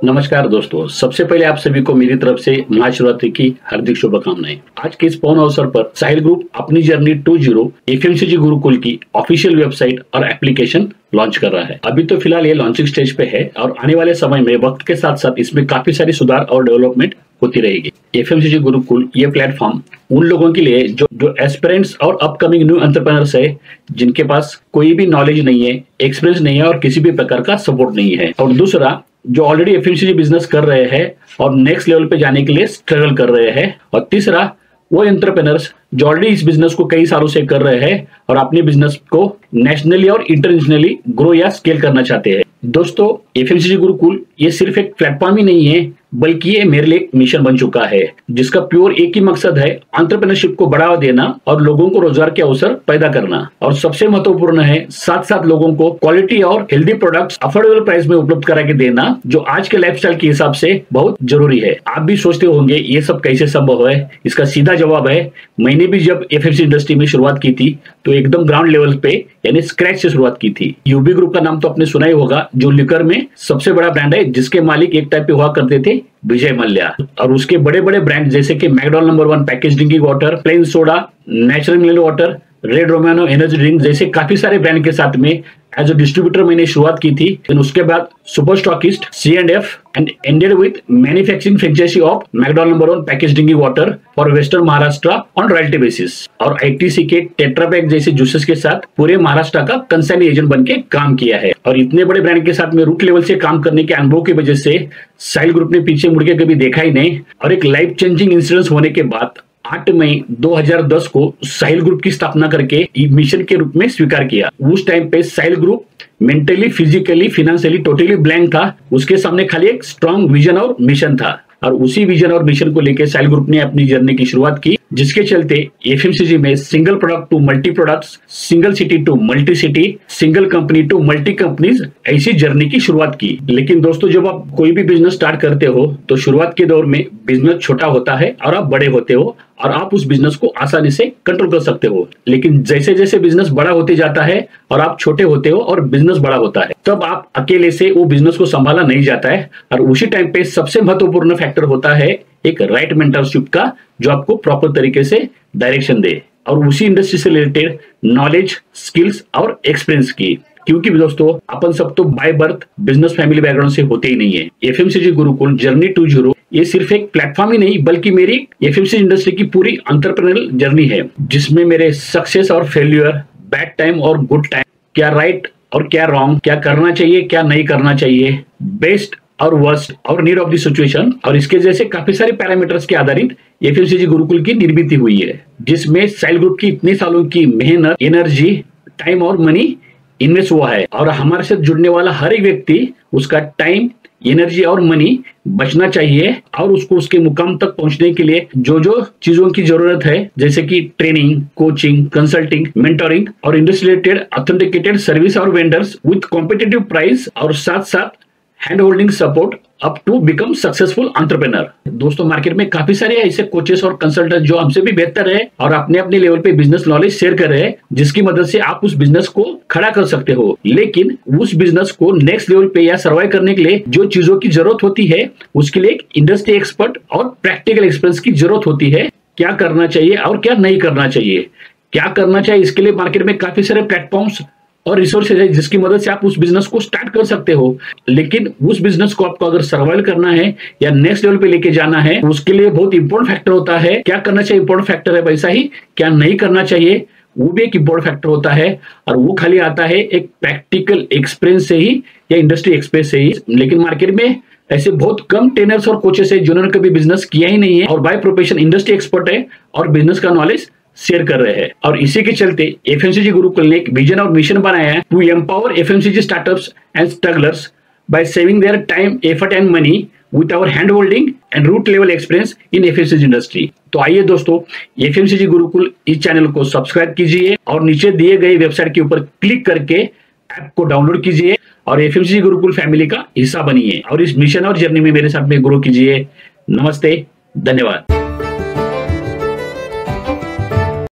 नमस्कार दोस्तों, सबसे पहले आप सभी को मेरी तरफ से महाशिवरात्रि की हार्दिक शुभकामनाएं। आज के इस पावन अवसर पर साहिल ग्रुप अपनी जर्नी 2.0 एफएमसीजी गुरुकुल की ऑफिशियल वेबसाइट और एप्लीकेशन लॉन्च कर रहा है। अभी तो फिलहाल ये लॉन्चिंग स्टेज पे है और आने वाले समय में वक्त के साथ साथ इसमें काफी सारी सुधार और डेवलपमेंट होती रहेगी। एफएमसीजी गुरुकुल ये प्लेटफॉर्म उन लोगों के लिए जो एस्पिरेंट्स और अपकमिंग न्यू एंटरप्रेन्योर्स है, जिनके पास कोई भी नॉलेज नहीं है, एक्सपीरियंस नहीं है और किसी भी प्रकार का सपोर्ट नहीं है। और दूसरा, जो ऑलरेडी एफएमसीजी बिजनेस कर रहे हैं और नेक्स्ट लेवल पे जाने के लिए स्ट्रगल कर रहे हैं। और तीसरा, वो एंटरप्रेन्योर्स जो ऑलरेडी इस बिजनेस को कई सालों से कर रहे हैं और अपने बिजनेस को नेशनली और इंटरनेशनली ग्रो या स्केल करना चाहते हैं। दोस्तों, एफएमसीजी गुरुकुल ये सिर्फ एक प्लेटफॉर्म ही नहीं है, बल्कि ये मेरे लिए एक मिशन बन चुका है, जिसका प्योर एक ही मकसद है, एंटरप्रेन्योरशिप को बढ़ावा देना और लोगों को रोजगार के अवसर पैदा करना। और सबसे महत्वपूर्ण है, साथ साथ लोगों को क्वालिटी और हेल्दी प्रोडक्ट्स अफोर्डेबल प्राइस में उपलब्ध करा के देना, जो आज के लाइफस्टाइल के हिसाब से बहुत जरूरी है। आप भी सोचते होंगे ये सब कैसे संभव है। इसका सीधा जवाब है, मैंने भी जब एफएमसीजी इंडस्ट्री में शुरुआत की थी तो एकदम ग्राउंड लेवल पे यानी स्क्रैच से शुरुआत की थी। यूबी ग्रुप का नाम तो आपने सुना ही होगा, जो लिकर में सबसे बड़ा ब्रांड है, जिसके मालिक एक टाइप पे हुआ करते थे विजय मल्ल्या। और उसके बड़े बड़े ब्रांड जैसे कि McDonald number 1 package drinking water, plain soda, natural mineral water, Red Romano energy drink जैसे काफी सारे ब्रांड के साथ में एज अ डिस्ट्रीब्यूटर मैंने शुरुआत की थी। उसके बाद super stockist C&F and ended with manufacturing franchisee of McDonald number 1 package drinking water for western Maharashtra on royalty basis. और ITC के टेट्रा पैक जैसे जूसेस के साथ पूरे महाराष्ट्र का कंसाइनी एजेंट बन के काम किया है। और इतने बड़े ब्रांड के साथ में रूट लेवल से काम करने के अनुभव की वजह से साहिल ग्रुप ने पीछे मुड़ के कभी देखा ही नहीं। और एक लाइफ चेंजिंग इंसिडेंस होने के बाद 8 मई 2010 को साहिल ग्रुप की स्थापना करके मिशन के रूप में स्वीकार किया। उस टाइम पे Sahil group mentally, physically, financially totally blank था। उसके सामने खाली एक स्ट्रॉन्ग विजन और मिशन था। और उसी विजन और मिशन को लेकर साहिल ग्रुप ने अपनी जर्नी की शुरुआत की, जिसके चलते एफएमसीजी में single product to multi products, single city to multi city, single company to multi companies, ऐसी जर्नी की शुरुआत की। लेकिन दोस्तों, जब आप कोई भी बिजनेस स्टार्ट करते हो तो शुरुआत के दौर में बिजनेस छोटा होता है और आप बड़े होते हो और आप उस बिजनेस को आसानी से कंट्रोल कर सकते हो। लेकिन जैसे जैसे बिजनेस बड़ा होते जाता है और आप छोटे होते हो और बिजनेस बड़ा होता है, तब आप अकेले से वो बिजनेस को संभाला नहीं जाता है। और उसी टाइम पे सबसे महत्वपूर्ण फैक्टर होता है एक राइट मेंटरशिप का, जो आपको प्रॉपर तरीके से डायरेक्शन दे और उसी इंडस्ट्री से रिलेटेड नॉलेज, स्किल्स और एक्सपीरियंस की। क्योंकि दोस्तों, अपन सब तो by birth business family background से होते ही नहीं है। एफएमसीजी गुरुकुल जर्नी 2.0 ये सिर्फ एक प्लेटफॉर्म ही नहीं, बल्कि मेरी एफएमसीजी इंडस्ट्री की पूरी एंटरप्रेन्योरल जर्नी है, जिसमें मेरे सक्सेस और फेल्यूर, बैड टाइम और गुड टाइम, क्या राइट और क्या रॉन्ग, क्या करना चाहिए क्या नहीं करना चाहिए, बेस्ट और वर्स्ट और नीड ऑफ द सिचुएशन और इसके जैसे काफी सारे पैरामीटर्स के आधारित एफएमसीजी गुरुकुल की निर्मित हुई है, जिसमें साहिल ग्रुप की इतने सालों की मेहनत, एनर्जी, टाइम और मनी इन्वेस्ट हुआ है। और हमारे साथ जुड़ने वाला हर एक व्यक्ति, उसका टाइम, एनर्जी और मनी बचना चाहिए और उसको उसके मुकाम तक पहुंचने के लिए जो जो चीजों की जरूरत है, जैसे कि ट्रेनिंग, कोचिंग, कंसल्टिंग, मेंटोरिंग और इंडस्ट्री रिलेटेड ऑथेंटिकेटेड सर्विस और वेंडर्स विद कॉम्पिटिटिव प्राइस और साथ साथ hand holding support up to become successful entrepreneur. दोस्तों, मार्केट में काफी सारे ऐसे कोचेस और कंसल्टेंट जो हमसे भी बेहतर है और अपने अपने लेवल पे बिजनेस नॉलेज शेयर कर रहे हैं, जिसकी मदद से आप उस बिजनेस को खड़ा कर सकते हो। लेकिन उस बिजनेस को नेक्स्ट लेवल पे या सर्वाइव करने के लिए जो चीजों की जरूरत होती है, उसके लिए एक इंडस्ट्री एक्सपर्ट और प्रैक्टिकल एक्सपीरियंस की जरूरत होती है। क्या करना चाहिए और क्या नहीं करना चाहिए, क्या करना चाहिए, इसके लिए मार्केट में काफी सारे प्लेटफॉर्म्स और रिसोर्सेज है, जिसकी मदद से आप उस बिजनेस को स्टार्ट कर सकते हो। लेकिन उस बिजनेस को आपको अगर सर्वाइव करना है या नेक्स्ट लेवल पे लेके जाना है, उसके लिए बहुत इंपॉर्टेंट फैक्टर होता है। क्या करना चाहिए इंपॉर्टेंट फैक्टर है, वैसा ही क्या नहीं करना चाहिए वो भी एक इंपॉर्टेंट फैक्टर होता है। और वो खाली आता है एक प्रैक्टिकल एक्सपीरियंस से ही या इंडस्ट्री एक्सपीरियंस से ही। लेकिन मार्केट में ऐसे बहुत कम ट्रेनर्स और कोचेस है जिन्होंने कभी बिजनेस किया ही नहीं है और बाय प्रोफेशन इंडस्ट्री एक्सपर्ट है और बिजनेस का नॉलेज शेयर कर रहे हैं। और इसी के चलते एफएमसीजी गुरुकुल ने एक विजन और मिशन बनाया है to empower FMCG startups and strugglers by saving their time, effort and money with our hand holding and root level experience in FMCG industry. तो आइए दोस्तों, एफएमसीजी गुरुकुल इस चैनल को सब्सक्राइब कीजिए और नीचे दिए गए वेबसाइट के ऊपर क्लिक करके ऐप को डाउनलोड कीजिए और एफएमसीजी गुरुकुल फैमिली का हिस्सा बनिए और इस मिशन और जर्नी में मेरे साथ में ग्रो कीजिए। नमस्ते, धन्यवाद।